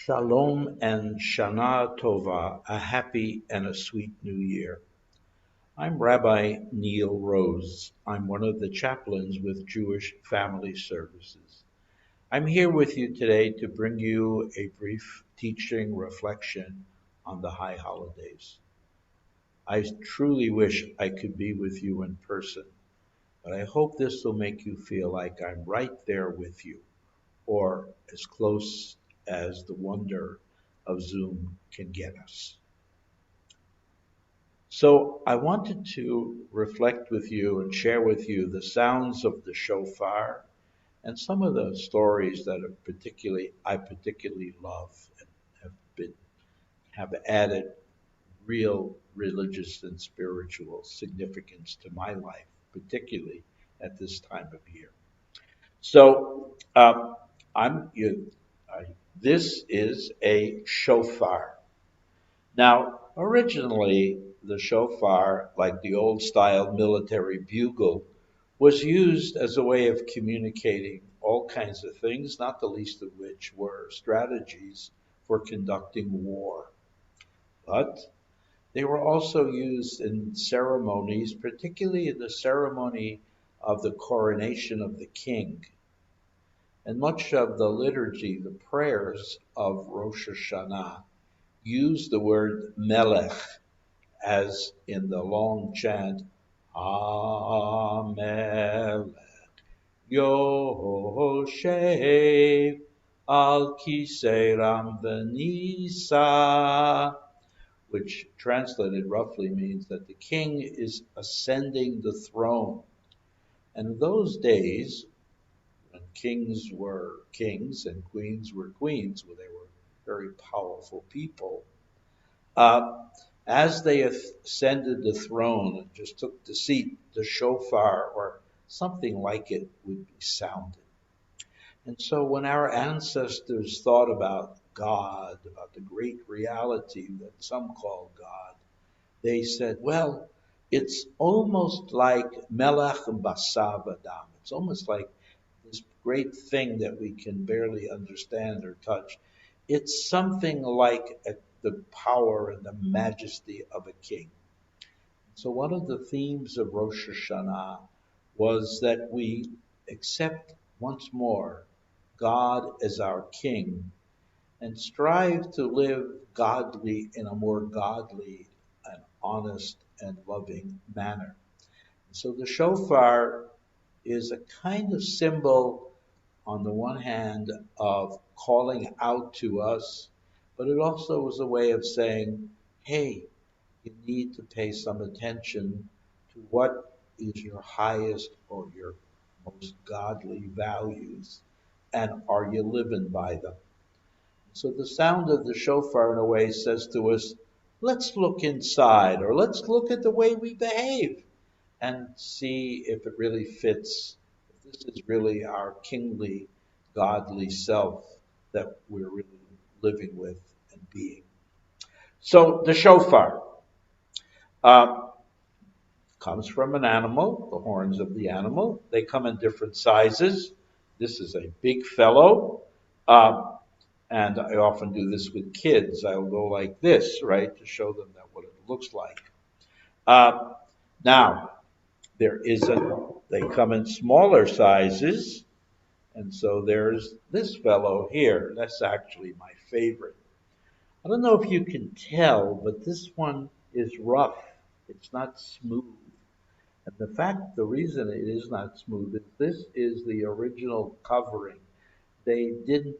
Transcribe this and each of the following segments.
Shalom and Shana Tova, a happy and a sweet new year. I'm Rabbi Neil Rose. I'm one of the chaplains with Jewish Family Services. I'm here with you today to bring you a brief teaching reflection on the high holidays. I truly wish I could be with you in person, but I hope this will make you feel like I'm right there with you, or as close as the wonder of Zoom can get us. So I wanted to reflect with you and share with you the sounds of the shofar and some of the stories that I particularly love and have added real religious and spiritual significance to my life, particularly at this time of year. So I'm you. This is a shofar. Now, originally, the shofar, like the old style military bugle, was used as a way of communicating all kinds of things, not the least of which were strategies for conducting war. But they were also used in ceremonies, particularly in the ceremony of the coronation of the king. And much of the liturgy, the prayers of Rosh Hashanah, use the word melech, as in the long chant, HaMelech Yoshev al Kisei Ram V'Nisa, which translated roughly means that the king is ascending the throne. And in those days, when kings were kings and queens were queens, well, they were very powerful people, uh, as they ascended the throne and just took the seat, the shofar or something like it would be sounded. And so when our ancestors thought about God, about the great reality that some call God, they said, well, it's almost like Melech Basav Adam. It's almost like this great thing that we can barely understand or touch. It's something like the power and the majesty of a king. So one of the themes of Rosh Hashanah was that we accept once more God as our king and strive to live godly in a more godly and honest and loving manner. So the shofar is a kind of symbol, on the one hand, of calling out to us, but it also is a way of saying, hey, you need to pay some attention to what is your highest or your most godly values, and are you living by them? So the sound of the shofar, in a way, says to us, let's look inside, or let's look at the way we behave and see if it really fits, if this is really our kingly, godly self that we're really living with and being. So the shofar uh, comes from an animal, the horns of the animal. They come in different sizes. This is a big fellow. And I often do this with kids. I'll go like this, right, to show them that what it looks like. Uh, Now, they come in smaller sizes, and so there's this fellow here. That's actually my favorite. I don't know if you can tell, but this one is rough. It's not smooth. And the reason it is not smooth is this is the original covering. They didn't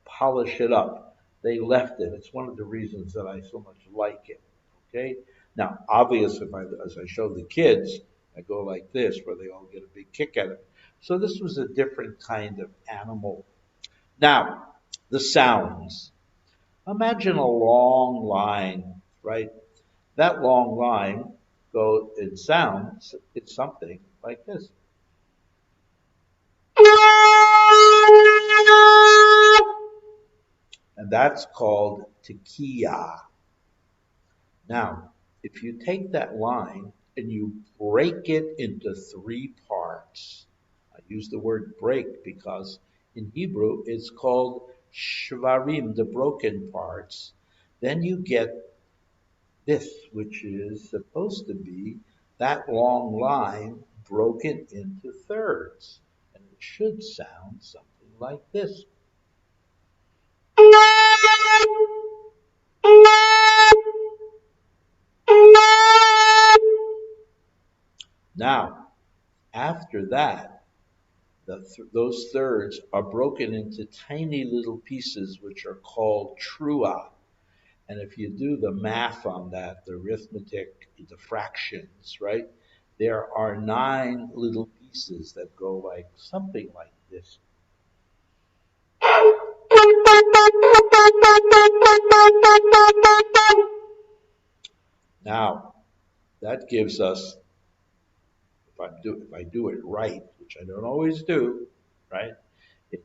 polish it up. They left it. It's one of the reasons that I so much like it. Okay. Now, obviously, as I show the kids, I go like this, where they all get a big kick at it. So this was a different kind of animal. Now, the sounds. Imagine a long line, right? That long line it sounds, it's something like this. And that's called tekiah. Now, if you take that line and you break it into three parts, I use the word break because in Hebrew it's called shvarim, the broken parts, then you get this, which is supposed to be that long line broken into thirds. And it should sound something like this. Now, after that, those thirds are broken into tiny little pieces, which are called trua. And if you do the math on that, the arithmetic, the fractions, right? There are 9 little pieces that go like something like this. Now, that gives us, if I do it right, which I don't always do, right? It,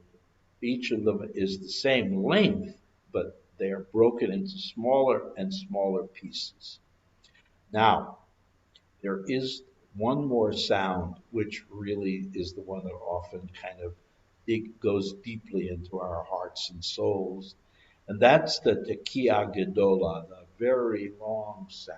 each of them is the same length, but they are broken into smaller and smaller pieces. Now, there is one more sound, which really is the one that often kind of goes deeply into our hearts and souls, and that's the tekiah gedola, the very long sound.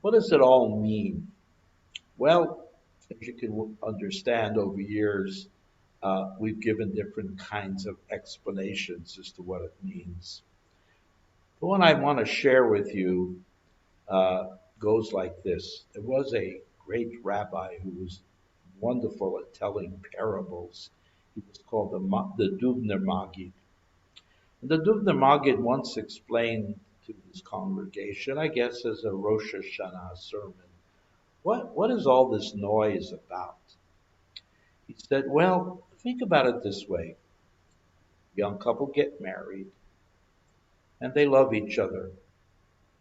What does it all mean? Well, as you can understand over years, we've given different kinds of explanations as to what it means. The one I want to share with you goes like this. There was a great rabbi who was wonderful at telling parables. He was called the Dubner Maggid. And the Dubner Maggid once explained to his congregation, I guess as a Rosh Hashanah sermon, what is all this noise about? He said, well, think about it this way. Young couple get married and they love each other.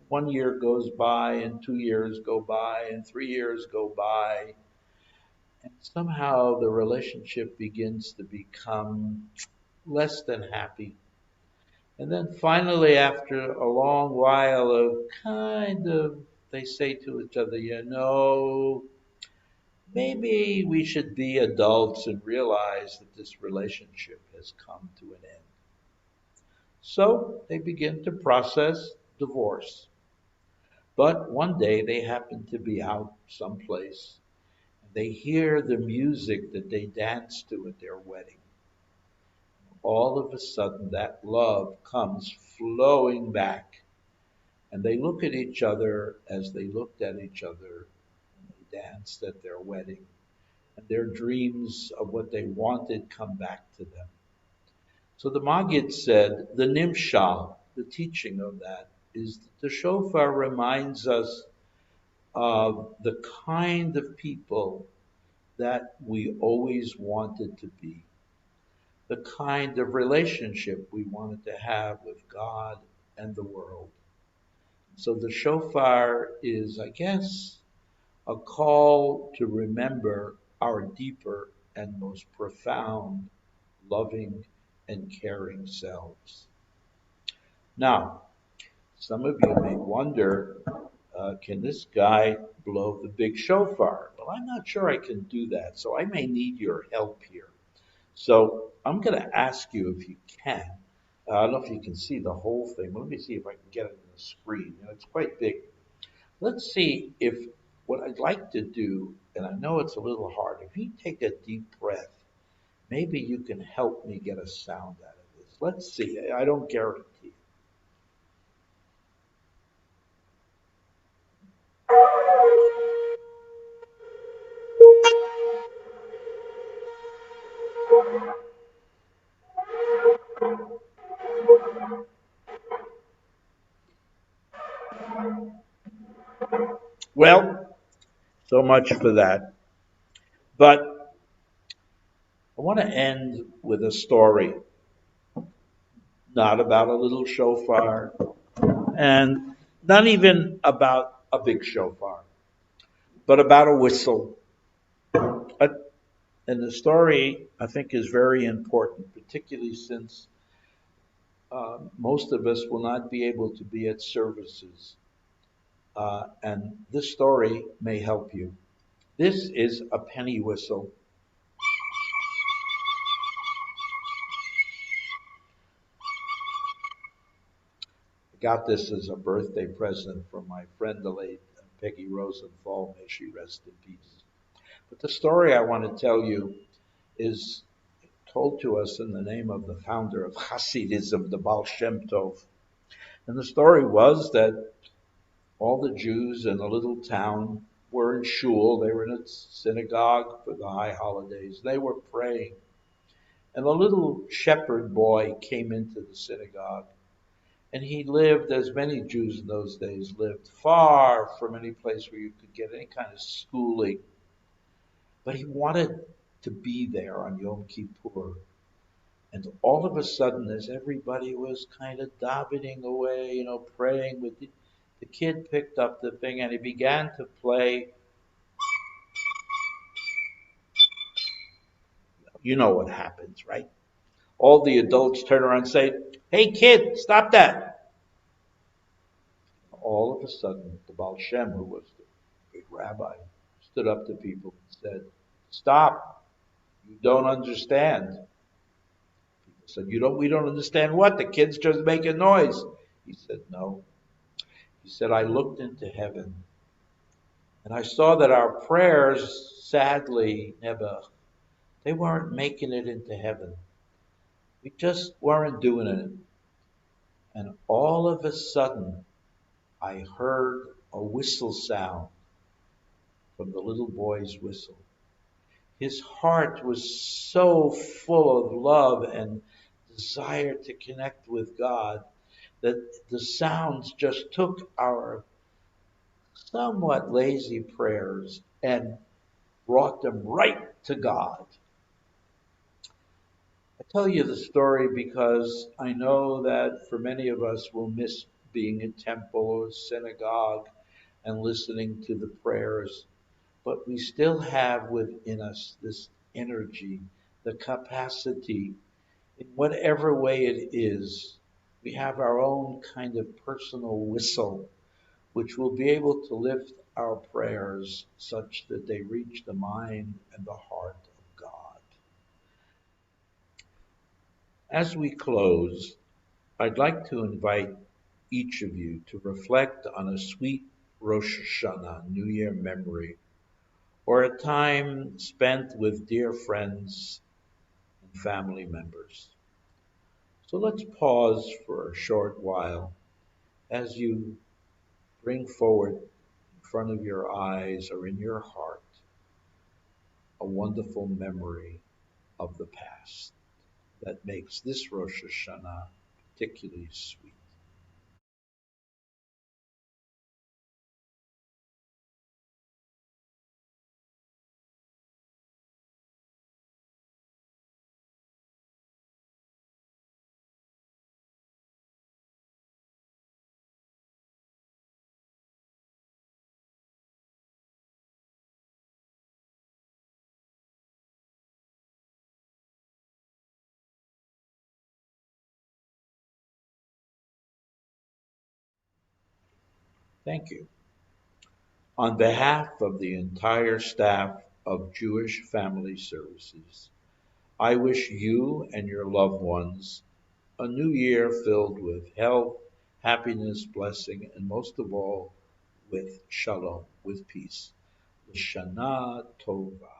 1 year goes by and 2 years go by and 3 years go by. And somehow the relationship begins to become less than happy. And then finally, after a long while of they say to each other, maybe we should be adults and realize that this relationship has come to an end. So they begin to process divorce. But one day they happen to be out someplace and they hear the music that they danced to at their wedding. All of a sudden that love comes flowing back and they look at each other as they looked at each other when they danced at their wedding. And their dreams of what they wanted come back to them. So the Maggid said, the Nimshal, the teaching of that, is that the Shofar reminds us of the kind of people that we always wanted to be, the kind of relationship we wanted to have with God and the world. So the Shofar is, I guess, a call to remember our deeper and most profound, loving and caring selves. Now, some of you may wonder, can this guy blow the big shofar? Well, I'm not sure I can do that, so I may need your help here. So I'm going to ask you if you can. I don't know if you can see the whole thing. Let me see if I can get it on the screen. It's quite big. Let's see if what I'd like to do, and I know it's a little hard, if you take a deep breath, maybe you can help me get a sound out of this. Let's see. I don't guarantee. Well, so much for that. But I want to end with a story, not about a little shofar, and not even about a big shofar, but about a whistle. A And the story, I think, is very important, particularly since most of us will not be able to be at services. And this story may help you. This is a penny whistle. I got this as a birthday present from my friend, the late Peggy Rosenthal. May she rest in peace. But the story I want to tell you is told to us in the name of the founder of Hasidism, the Baal Shem Tov. And the story was that all the Jews in a little town were in shul. They were in a synagogue for the high holidays. They were praying. And a little shepherd boy came into the synagogue. And he lived, as many Jews in those days lived, far from any place where you could get any kind of schooling. But he wanted to be there on Yom Kippur. And all of a sudden, as everybody was kind of davening away, praying with the kid picked up the thing and he began to play. You know what happens, right? All the adults turn around and say, "Hey kid, stop that." All of a sudden, the Baal Shem, who was the big rabbi, stood up to people and said, "Stop. You don't understand." People said, we don't understand what? The kid's just making noise." He said, "No." He said, "I looked into heaven and I saw that our prayers, sadly, never, they weren't making it into heaven. We just weren't doing it. And all of a sudden, I heard a whistle sound from the little boy's whistle. His heart was so full of love and desire to connect with God that the sounds just took our somewhat lazy prayers and brought them right to God." I tell you the story because I know that for many of us we'll miss being in temple or synagogue and listening to the prayers, but we still have within us this energy, the capacity, in whatever way it is. We have our own kind of personal whistle, which will be able to lift our prayers such that they reach the mind and the heart of God. As we close, I'd like to invite each of you to reflect on a sweet Rosh Hashanah, New Year memory, or a time spent with dear friends and family members. So let's pause for a short while as you bring forward in front of your eyes or in your heart a wonderful memory of the past that makes this Rosh Hashanah particularly sweet. Thank you. On behalf of the entire staff of Jewish Family Services, I wish you and your loved ones a new year filled with health, happiness, blessing, and most of all, with shalom, with peace. Shana Tova.